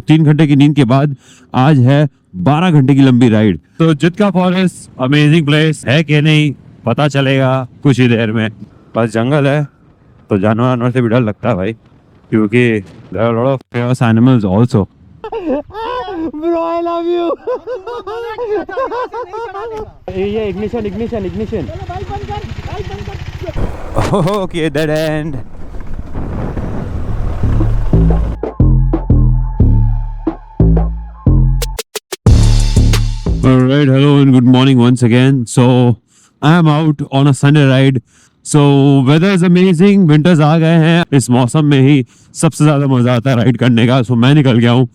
3 घंटे की नींद के बाद आज है 12 घंटे की लंबी राइड। तो जित्का फॉरेस्ट अमेजिंग प्लेस है कि नहीं पता चलेगा कुछ ही देर में। बस जंगल है तो जानवर से भी डर लगता है भाई, क्योंकि there are a lot of famous animals also. Bro, I love you. ये ignition. Okay, dead end. Alright, hello and good morning once again. So I am out on a Sunday ride. So weather is amazing. Winters आ गए हैं। इस मौसम में ही सबसे ज्यादा मजा आता है राइड करने का। So मैं निकल गया हूँ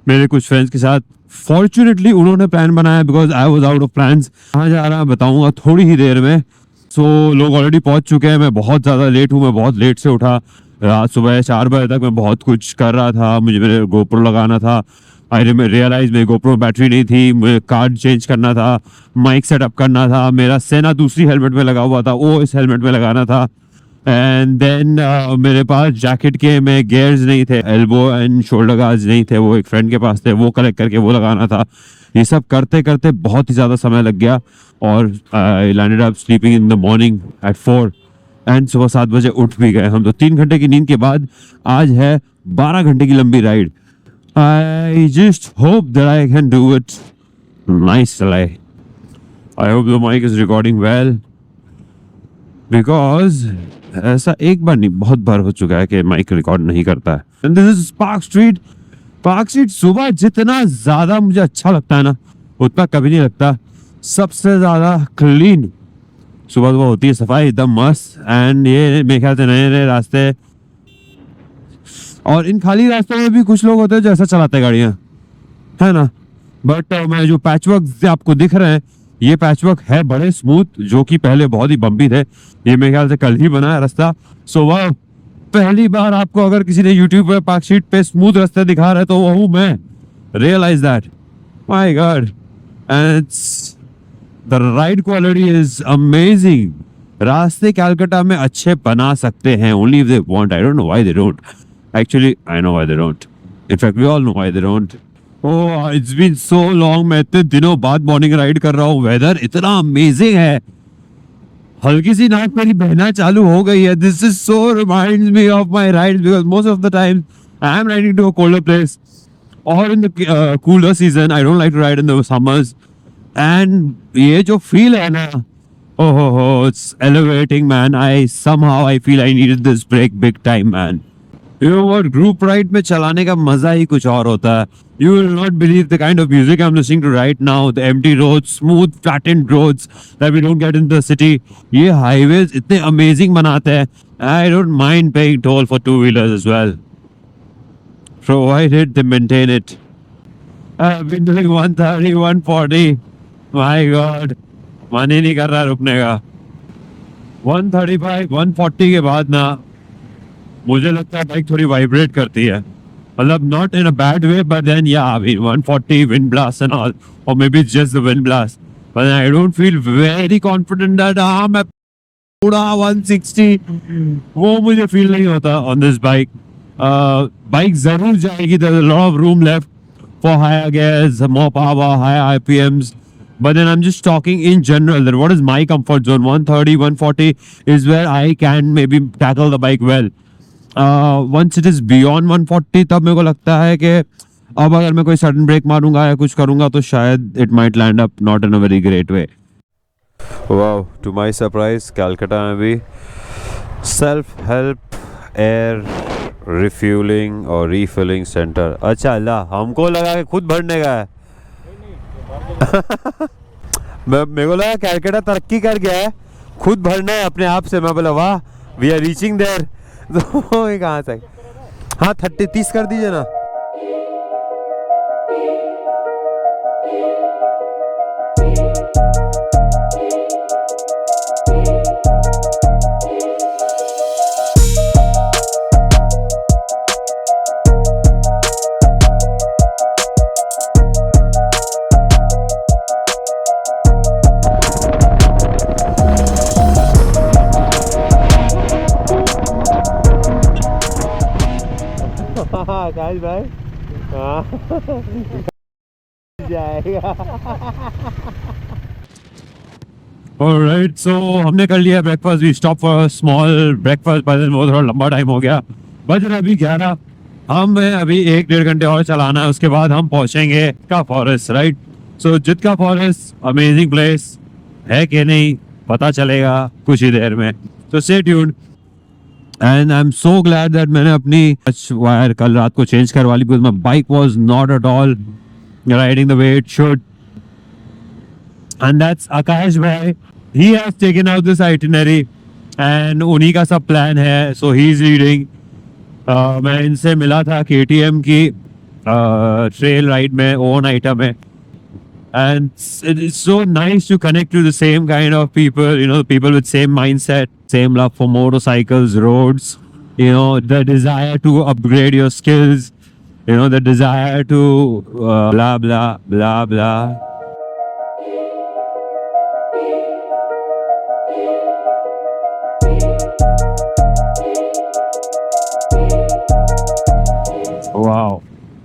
मेरे कुछ फ्रेंड्स के साथ। Fortunately उन्होंने प्लान बनाया because I was out of plans। कहाँ जा रहा बताऊंगा थोड़ी ही देर में। So लोग ऑलरेडी पहुंच चुके हैं। मैं बहुत ज्यादा लेट हूँ। मैं बहुत लेट से उठा। रात सुबह 4 बजे तक मैं बहुत कुछ कर रहा था। मुझे मेरे GoPro लगाना था। आई रियलाइज मेरी GoPro बैटरी नहीं थी। मुझे कार्ड चेंज करना था, माइक सेटअप करना था। मेरा सेना दूसरी हेलमेट में लगा हुआ था, वो इस हेलमेट में लगाना था। एंड देन मेरे पास जैकेट के में गियर्स नहीं थे, एल्बो एंड शोल्डर गार्ड्स नहीं थे, वो एक फ्रेंड के पास थे, वो कलेक्ट करके वो लगाना था। ये सब करते करते बहुत ही ज़्यादा समय लग गया और I landed up sleeping in the morning at 4 and सुबह 7 बजे उठ भी गए हम। तो 3 घंटे की नींद के बाद आज है 12 घंटे की लंबी ride. I just hope that I can do it nicely. I hope the mic is recording well because ऐसा एक बार नहीं बहुत बार हो चुका है कि माइक रिकॉर्ड नहीं करता है। And this is Park Street. Park Street सुबह जितना ज़्यादा मुझे अच्छा लगता है ना उतना कभी नहीं लगता। सबसे ज़्यादा क्लीन सुबह सुबह होती है, सफाई एकदम मस्त। एंड ये मेरे ख्याल से नए नए रास्ते और इन खाली रास्तों में भी कुछ लोग होते हैं जो ऐसा चलाते हैं गाड़ियाँ, है ना। बट मैं जो पैचवर्क आपको दिख रहे हैं ये पैचवर्क है बड़े स्मूथ, जो कि पहले बहुत ही बम्पी थे। ये मेरे ख्याल से कल ही बना है रास्ता। सो वह पहली बार आपको अगर किसी ने यूट्यूब पे पार्क स्ट्रीट पे स्मूथ रास्ते दिखा रहा है तो वो हूँ मैं। Realise that my God and the ride quality is amazing. रास्ते कलकत्ता में अच्छे बना सकते हैं only if they want. I don't know why they don't. Actually, I know why they don't. In fact, we all know why they don't. Oh, it's been so long. मैं इतने दिनों बाद मॉर्निंग राइड कर रहा हूँ। Weather इतना amazing है। हल्की सी नाक मेरी बहना चालू हो गई है। This is so reminds me of my rides because most of the time I am riding to a colder place or in the cooler season. I don't like to ride in the summers. And ये जो feel है ना, oh, it's elevating, man. Somehow I feel I needed this break big time, man. You know what? Group ride में चलाने का मजा ही कुछ और होता है। You will not believe the kind of music I'm listening to right now. The empty roads, smooth, flattened roads that we don't get in the city. ये highways इतने amazing बनाते हैं। I don't mind paying toll for two-wheelers as well, provided they maintain it. I've been doing 130, 140. My God, मन ही नहीं कर रहा रुकने का। 135, 140 के बाद ना मुझे लगता है बाइक थोड़ी वाइब्रेट करती है, मतलब not in a bad way but then yeah 140 wind blast and all, और maybe just the wind blast, but I don't feel very confident that मैं पूरा 160 वो मुझे फील नहीं होता ऑन दिस बाइक। बाइक जरूर जाएगी, there is a lot of room left for higher gears, more power, higher RPMs, but then I'm just talking in general that what is my comfort zone. 130, 140 is where I can maybe tackle the bike well. Once it is beyond 140 तब मेरे को लगता है कि अब अगर मैं कोई सडन ब्रेक मारूंगा या कुछ करूंगा तो शायद it might land up not in a very great way. Wow, to my surprise Calcutta में भी self help air refueling और refilling center। अच्छा अल्लाह, हमको लगा कि खुद भरने का है। मेरे को लगा कलकत्ता तरक्की कर गया है, खुद भरना है अपने आप से। मैं बोला वाह, वी आर रीचिंग देयर। तो कहाँ तक? हाँ 30 कर दीजिए ना। आकाश भाई जाएगा। ऑलराइट, सो हमने कर लिया breakfast, we stop for small breakfast, पर वो थोड़ा लंबा टाइम हो गया, बज रहा अभी 11। हमें अभी 1-1.5 घंटे और चलाना है, उसके बाद हम पहुंचेंगे जित्का फॉरेस्ट, राइट। सो जित्का फॉरेस्ट अमेजिंग प्लेस है कि नहीं पता चलेगा कुछ ही देर में, तो stay tuned. And I am so glad that मैंने अपनी वायर कल रात को चेंज करवा ली, because my bike was not at all riding the way it should. And that's Akash bhai. He has taken out this itinerary and उन्हीं का सब प्लान है, so he is leading. मैं इनसे मिला था KTM की ट्रेल राइड में, ओन आइटम में, and it's so nice to connect to the same kind of people, you know, people with same mindset, same love for motorcycles, roads, you know, the desire to upgrade your skills, you know, the desire to blah blah blah blah. Wow,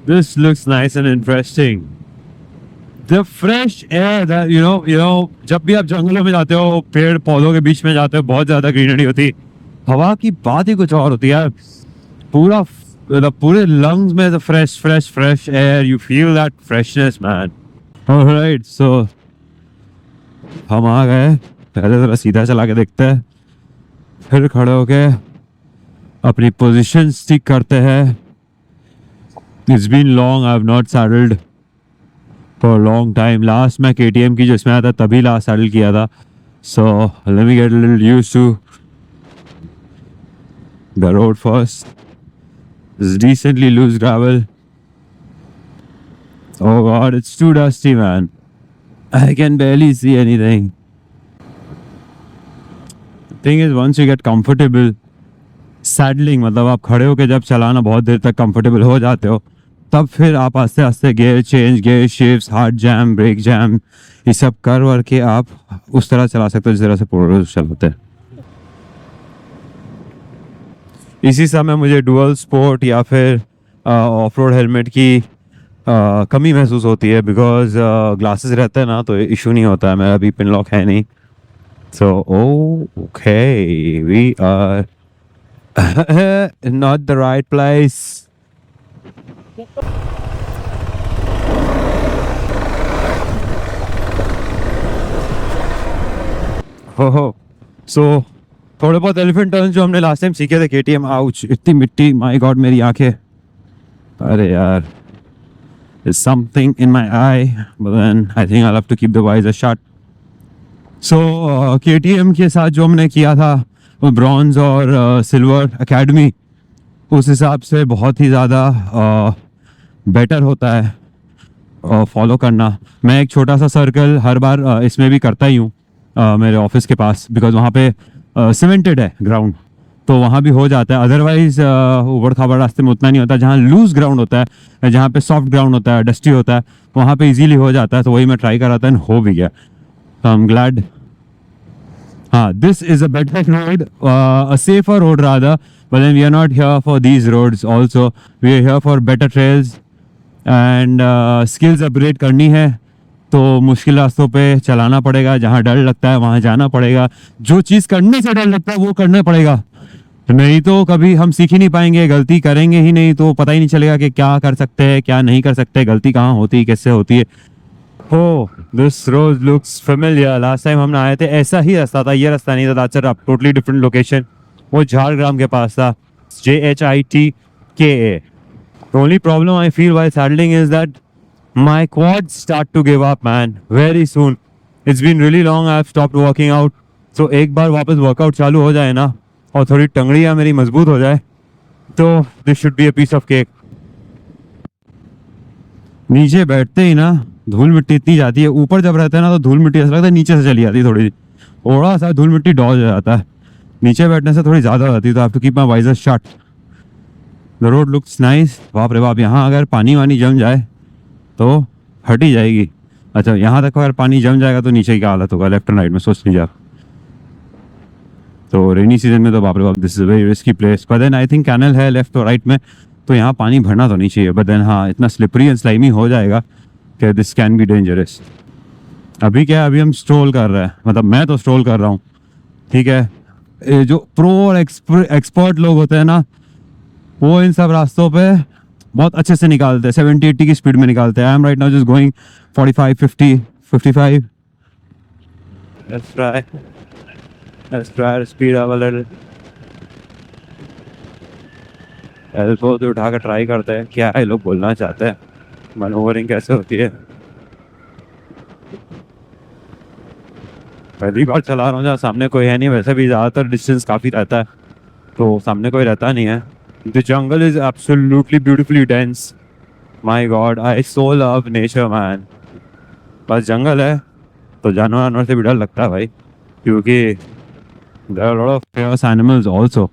this looks nice and interesting. The fresh air that you know, जब भी आप जंगलों में जाते हो, पेड़ पौधों के बीच में जाते हो, बहुत ज्यादा ग्रीनरी होती, हवा की बात ही कुछ और होती है यार। पूरे लंग्स में the fresh air, you feel that freshness, man. Alright, so हम आ गए, पहले जरा सीधा चला के देखते हैं, फिर खड़े होके अपनी पोजीशन ठीक करते हैं। It's been long, I've not saddled for a long time. Last मैं KTM की जिसमें आया था तभी last saddle किया था. So let me get a little used to the road first. It's decently loose gravel. Oh god, it's too dusty, man. I can barely see anything. The thing is, once you get comfortable saddling, मतलब आप खड़े होकर जब चलाना बहुत देर तक comfortable हो जाते हो, तब फिर आप आस्ते आस्ते gear change, gear shifts, hard jam, brake jam, ये सब कर के आप उस तरह चला सकते हो जिस तरह से पूरा चलाते हैं। इसी समय मुझे डुअल स्पोर्ट या फिर ऑफ रोड हेलमेट की कमी महसूस होती है, बिकॉज ग्लासेस रहते हैं ना, तो इशू नहीं होता है। मेरा अभी पिन लॉक है नहीं, so okay, we are not the right place. हो सो थोड़े बहुत एलिफेंट टर्न जो हमने लास्ट टाइम सीखे थे KTM, आउच, इतनी मिट्टी, माय गॉड मेरी आंखें, अरे यार, there's something in my eye, but then I think I'll have to keep the visor shut. So KTM के साथ जो हमने किया था वो ब्रॉन्ज और सिल्वर एकेडमी, उस हिसाब से बहुत ही ज़्यादा बेटर होता है फॉलो करना। मैं एक छोटा सा सर्कल हर बार इसमें भी करता ही हूँ मेरे ऑफिस के पास, बिकॉज वहाँ पे सीमेंटेड है ग्राउंड, तो वहाँ भी हो जाता है। अदरवाइज उबड़ खाबड़ रास्ते में उतना नहीं होता। जहाँ लूज ग्राउंड होता है, जहाँ पे सॉफ्ट ग्राउंड होता है, डस्टी होता है, वहाँ पे इजीली हो जाता है। तो वही मैं ट्राई कर रहा था, हो भी गया। तो आई एम ग्लैड। हाँ, this is a better road, a safer road rather, but then we are not here for these roads also. We are here for better trails and skills upgrade करनी है, तो मुश्किल रास्तों पे चलाना पड़ेगा, जहाँ डर लगता है वहाँ जाना पड़ेगा, जो चीज़ करने से डर लगता है वो करना पड़ेगा, नहीं तो कभी हम सीख ही नहीं पाएंगे। गलती करेंगे ही नहीं तो पता ही नहीं चलेगा कि क्या कर सकते हैं, क्या नहीं कर सकते, गलती कहाँ होती है, कैसे होती है। Oh, this road looks familiar. Last time हमने आए थे ऐसा ही रास्ता था, ये रास्ता नहीं था। That's a totally different location. वो झारग्राम के पास था, JHITKA. The only problem I feel while saddling is that my quads start to give up, man, very soon. It's been really long. I've stopped working out. So एक बार वापस workout चालू हो जाए ना, और थोड़ी टंगड़ियाँ मेरी मजबूत हो जाए, तो this should be a piece of cake. नीचे बैठते ही ना धूल मिट्टी इतनी जाती है, ऊपर जब रहता है ना तो धूल मिट्टी ऐसा लगता है नीचे से चली जाती है, थोड़ा सा धूल मिट्टी डॉज हो जाता है। नीचे बैठने से थोड़ी ज़्यादा हो जाती है, तो I have to keep my visor shut. The road looks nice. बाप रे बाप, यहाँ अगर पानी वानी जम जाए तो हट ही जाएगी। अच्छा, यहाँ तक अगर पानी जम जाएगा तो नीचे की क्या हालत होगा, लेफ्ट एंड राइट में सोच लीजिए आप। तो रेनी सीजन में तो बाप रे बाप, this is a very risky place. पर देन आई थिंक कैनल है लेफ्ट और राइट में, तो यहाँ पानी भरना तो नहीं चाहिए, बट देन हाँ इतना स्लिपरी एंड स्लाइमी हो जाएगा कि दिस कैन बी डेंजरस। अभी क्या है, अभी हम स्ट्रोल कर रहे हैं, मतलब मैं तो स्ट्रोल कर रहा हूँ, ठीक है। ये जो प्रो और एक्सपर्ट लोग होते हैं ना, वो इन सब रास्तों पे बहुत अच्छे से निकालते हैं, 70-80 की स्पीड में निकालते हैं। I am right now just going 45-50-55। Let's try to speed up a little. Elbow तो उठा कर ट्राई करते हैं, क्या ये लोग बोलना चाहते हैं, मनोवरिंग कैसे होती है। पहली बार चला रहा हूँ जहाँ सामने कोई है नहीं, वैसे भी ज़्यादातर डिस्टेंस काफ़ी रहता है तो सामने कोई रहता नहीं है। The jungle is absolutely beautifully dense, my God I so love nature man. बस जंगल है तो जानवर से भी डर लगता है भाई, क्योंकि there are lot of famous animals also.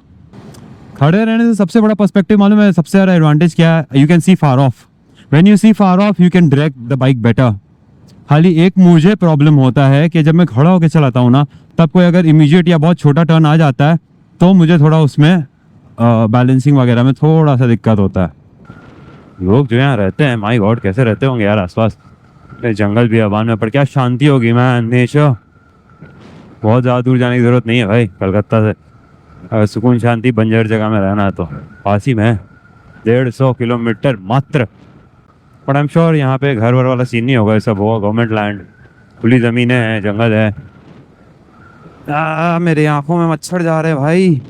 खड़े रहने से सबसे बड़ा पर्सपेक्टिव मालूम है, सबसे ज़्यादा एडवांटेज क्या है, you can see far off. When you see far off you can direct the bike better. खाली एक मुझे प्रॉब्लम होता है कि जब मैं खड़ा होकर चलाता हूँ ना, तब कोई अगर इमीडिएट या बहुत छोटा टर्न आ जाता है तो मुझे थोड़ा उसमें बैलेंसिंग वगैरह में थोड़ा सा दिक्कत होता है। लोग जो यहाँ रहते हैं, माय गॉड कैसे रहते होंगे यार आसपास, जंगल भी आबान में, पर क्या शांति होगी मैन, नेचर। बहुत ज़्यादा दूर जाने की ज़रूरत नहीं है भाई कलकत्ता से, अगर सुकून शांति बंजर जगह में रहना है तो पास ही में 150 किलोमीटर मात्र। बट आई एम श्योर यहाँ पे घर वर वाला सीन नहीं होगा, ये सब होगा गवर्नमेंट लैंड, खुली ज़मीनें हैं, जंगल है। मेरे आंखों में मच्छर जा रहे हैं भाई।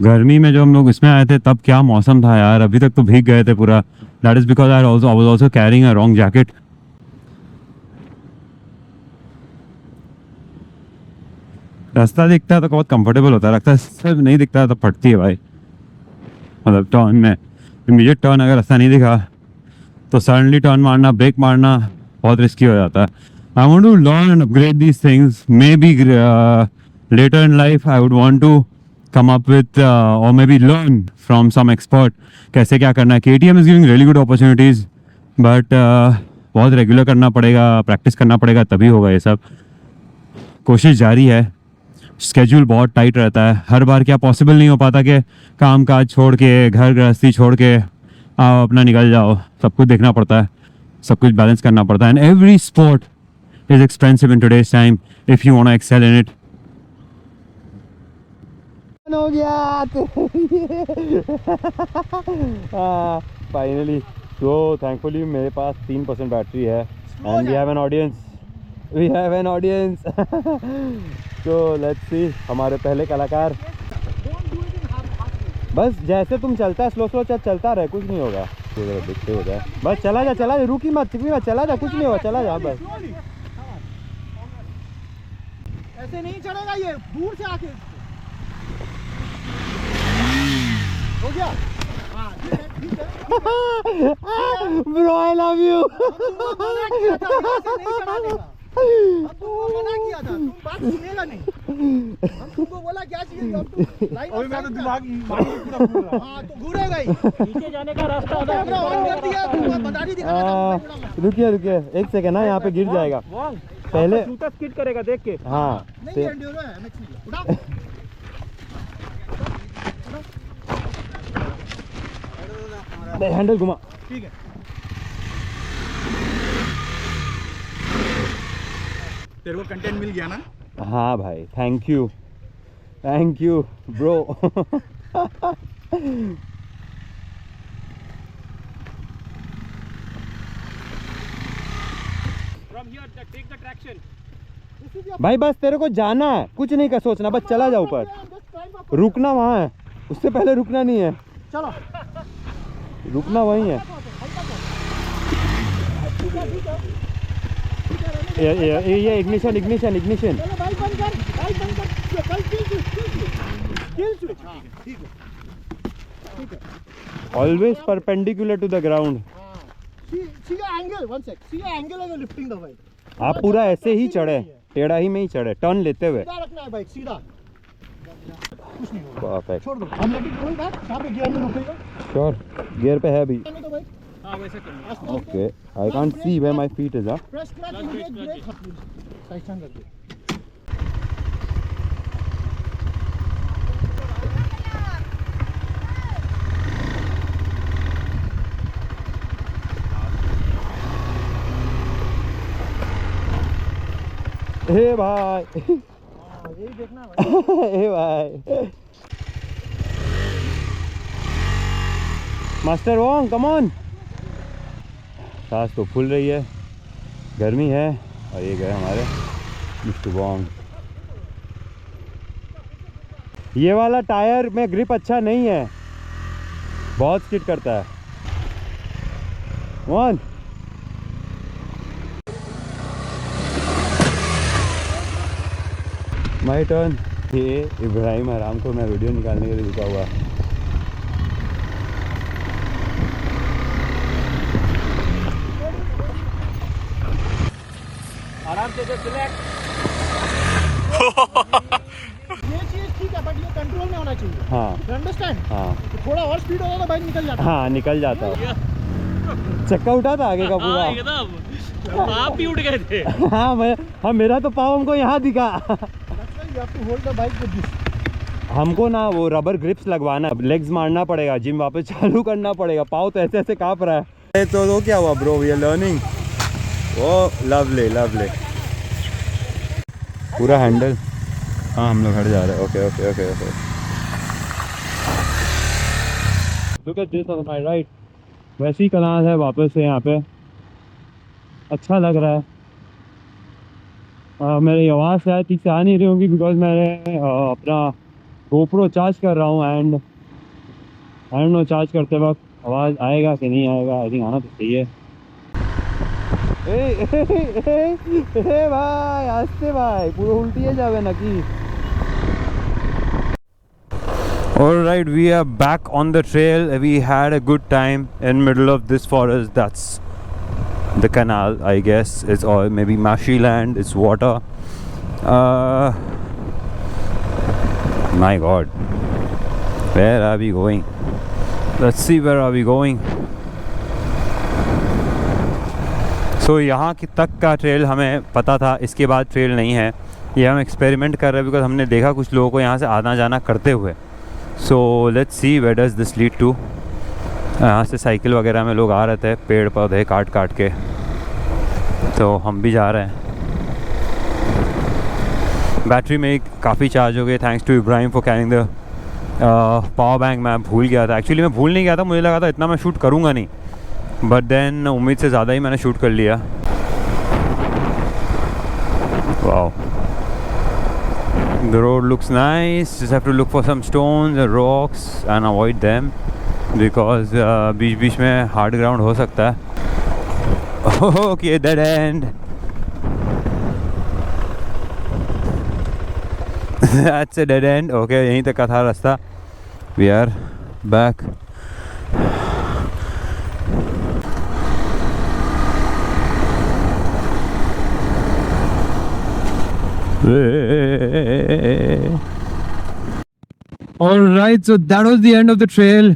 गर्मी में जो हम लोग इसमें आए थे तब क्या मौसम था यार, अभी तक तो भीग गए थे पूरा। That is because I was also carrying a wrong jacket. रास्ता दिखता है तो बहुत कंफर्टेबल होता है, लगता है सिर्फ नहीं दिखता है तो फटती है भाई। मतलब टर्न में इमीडिएट टर्न अगर रास्ता नहीं दिखा तो सडनली टर्न मारना, ब्रेक मारना बहुत रिस्की हो जाता है। I want to learn and upgrade these things, maybe later in life I would want to come up with or maybe learn from some expert कैसे क्या करना है। KTM is giving really good opportunities but बहुत regular करना पड़ेगा, practice करना पड़ेगा, तभी होगा ये सब। कोशिश जारी है, स्केड्यूल बहुत टाइट रहता है, हर बार क्या पॉसिबल नहीं हो पाता कि काम काज छोड़ के, घर गृहस्थी छोड़ के आप अपना निकल जाओ, सब कुछ देखना पड़ता है, सब कुछ बैलेंस करना पड़ता है। And every sport is expensive in today's time if you want to excel in it. हो गया फाइनली। तो थैंकफुली मेरे पास 3% बैटरी है and we have an audience तो लेट्स सी हमारे पहले कलाकार। बस जैसे तुम चलता है स्लो चलता रहे, कुछ नहीं होगा, दिखते हो जाए बस, चला जा, रुकी मत, चला जा, कुछ नहीं होगा, चला जा बस। ऐसे नहीं चढ़ेगा ये, दूर से आके हो गया। हाँ ठीक है ब्रो आई लव यू। मना किया था यहाँ से नहीं चढ़ाने का, अब तुमको मना किया था, तुम बात सुनेगा नहीं। हम तुमको बोला क्या चाहिए, अब तुम लाइन अभी मैं तो दिमाग पूरा घूर रहा। हाँ तो घूरेगा ही, नीचे जाने का रास्ता कैमरा ऑन कर दिया, तुमको बतानी दिखाना था। रुकिए एक सेकंड ना, यहाँ पे गिर जाएगा पहले, जूता स्किड करेगा देख के। हाँ नहीं एंड्योरो है, मैक्स उठा हैंडल घुमा। ठीक है। तेरे को कंटेंट मिल गया ना? हाँ भाई, थैंक यू ब्रो। भाई बस तेरे को जाना है, कुछ नहीं कर सोचना, बस चला जा ऊपर, रुकना वहाँ है, उससे पहले रुकना नहीं है, चलो रुकना वहीं है। ये इग्निशन। चलो बाइक बंद कर, बाइक किल स्विच। हाँ ठीक है। Always perpendicular to the ground. सीधा एंगल, वन सेक, सीधा एंगल है लिफ्टिंग द बाइक। आप पूरा ऐसे ही चढ़े, टेढ़ा ही में ही चढ़े, टर्न लेते हुए। सीधा रखना है बाइक, सीधा, कुछ नहीं होगा। परफेक्ट। छोड़ दो, हम लेकिन कोई बात कहाँ पे गियर में रुकेगा। श्योर, गियर पे है अभी। तो बाइक हाँ वैसे करना। Okay, I can't see where my feet is. Press clutch, मुझे ब्रेक हाथ में साइड स्टैंड करके। हे भाई यही देखना भाई। हे भाई मास्टर वोंग कम ऑन। सांस तो फूल रही है, गर्मी है, और ये गए हमारे मिस्टर वोंग। ये वाला टायर में ग्रिप अच्छा नहीं है, बहुत स्किड करता है। One my turn. ये इब्राहिम आराम को मैं वीडियो निकालने के लिए रुका हुआ। आराम से just relax। ये चीज ठीक है, बट ये कंट्रोल में होना चाहिए। हाँ You understand? हाँ तो थोड़ा और स्पीड होगा तो बाइक निकल जाता है। हाँ निकल जाता है। चक्का उठा था आगे का पूरा। एकदम आप भी उठ गए थे। हाँ मेरा तो पाँव हमको यहाँ दिखा। That's why you have to hold the bike with this. हमको ना वो रबर ग्रिप्स लगवाना, लेग्स मारना पड़ेगा, जिम वापस चालू करना पड़ेगा। पाँव तो ऐसे ऐसे काँप रहा है। तो वो क्या हुआ bro, we are learning. Oh lovely lovely. पूरा हैंडल, हाँ हम लोग हट जा रहे हैं। Okay okay okay okay. Look at this on my right. वैसी कलास है वापस से यहाँ पे, अच्छा लग रहा है। मेरी आवाज़ शायद ठीक से आ नहीं रही होगी बिकॉज मैं अपना GoPro चार्ज कर रहा हूँ and I don't know charge करते वक्त आवाज़ आएगा कि नहीं आएगा। आई थिंक आना तो चाहिए। ए भाई आस्ते भाई, पूरा उल्टी है जावे ना की। Alright, we are back on the trail. We had a good time in middle of this forest. That's the canal, I guess. It's all maybe marshy land. It's water. My God, where are we going? Let's see where are we going. So यहाँ की तक का trail हमें पता था, इसके बाद trail नहीं है। ये हम एक्सपेरिमेंट कर रहे हैं बिकॉज हमने देखा कुछ लोगों को यहाँ से आना जाना करते हुए। So let's see where does this lead to. यहाँ से साइकिल वगैरह में लोग आ रहे थे, पेड़ पौधे काट काट के, तो हम भी जा रहे हैं। बैटरी में काफ़ी चार्ज हो गई, thanks to Ibrahim for carrying the power bank. मैं भूल गया था, एक्चुअली मैं भूल नहीं गया था, मुझे लगा था इतना मैं शूट करूँगा नहीं, बट देन उम्मीद से ज़्यादा ही मैंने शूट कर लिया। Wow, the road looks nice. Just have to look for some stones and rocks and avoid them because बीच बीच में hard ground हो सकता है। Okay, dead end. That's a dead end. Okay, यहीं तक का था रास्ता। We are back. Alright, so that was the end of the trail.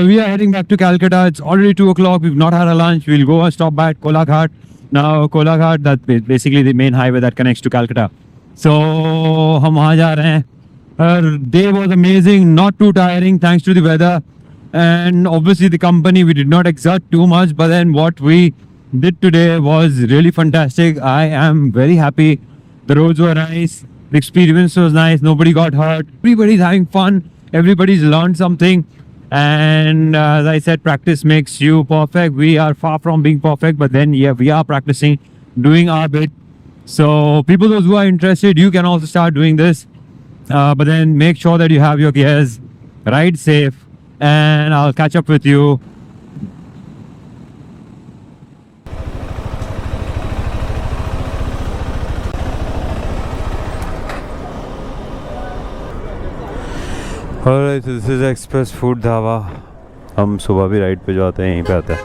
We are heading back to Calcutta. It's already 2 o'clock. We've not had a lunch. We'll go and stop by at Kolaghat. Now, Kolaghat, that's basically the main highway that connects to Calcutta. So, हम वहाँ जा रहे हैं. Our day was amazing, not too tiring thanks to the weather. And obviously the company, we did not exert too much. But then what we did today was really fantastic. I am very happy. The roads were nice. The experience was nice. Nobody got hurt. Everybody's having fun. Everybody's learned something. And as I said, practice makes you perfect. We are far from being perfect, but then yeah, we are practicing, doing our bit. So people, those who are interested, you can also start doing this. But then make sure that you have your gears, ride safe, and I'll catch up with you. Alright, so this is Express Food dhaba. हम सुबह भी ride पे जो आते हैं यहीं पे आते हैं,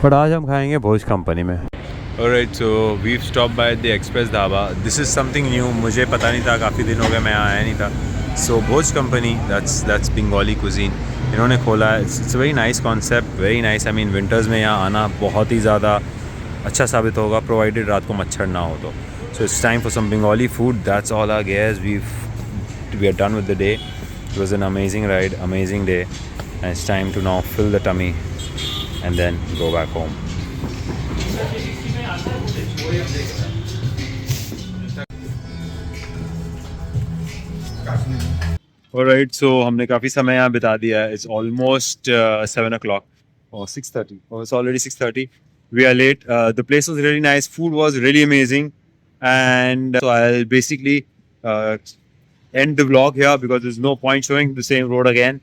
बट आज हम खाएंगे भोज कंपनी में। Alright, so we've stopped by the Express dhaba. This is something new, मुझे पता नहीं था, काफ़ी दिन हो गए मैं आया नहीं था। So Bhoj company, that's Bengali cuisine, इन्होंने खोला है। It's a very nice concept, very nice. I mean winters में यहाँ आना बहुत ही ज़्यादा अच्छा साबित होगा, provided रात को मच्छर ना हो तो। So it's time for some Bengali food. That's all our gears. We are done with the day. It was an amazing ride, amazing day, and it's time to now fill the tummy and then go back home. Alright, so हमने काफ़ी समय यहाँ बिता दिया है. It's almost 7 o'clock or 6:30. Oh, it's already 6:30. We are late. The place was really nice. Food was really amazing. And so I'll basically end the vlog here because there's no point showing the same road again.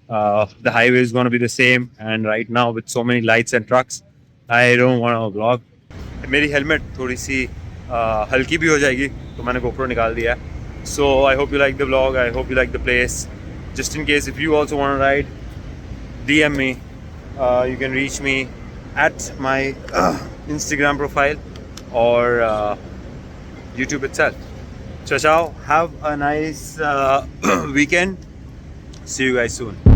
The highway is going to be the same. And right now with so many lights and trucks, I don't want to vlog. मेरी helmet थोड़ी सी हल्की भी हो जाएगी तो मैंने GoPro निकाल दिया है. So I hope you like the vlog. I hope you like the place. Just in case if you also want to ride, DM me. You can reach me at my Instagram profile or YouTube itself. Ciao, ciao. Have a nice weekend. See you guys soon.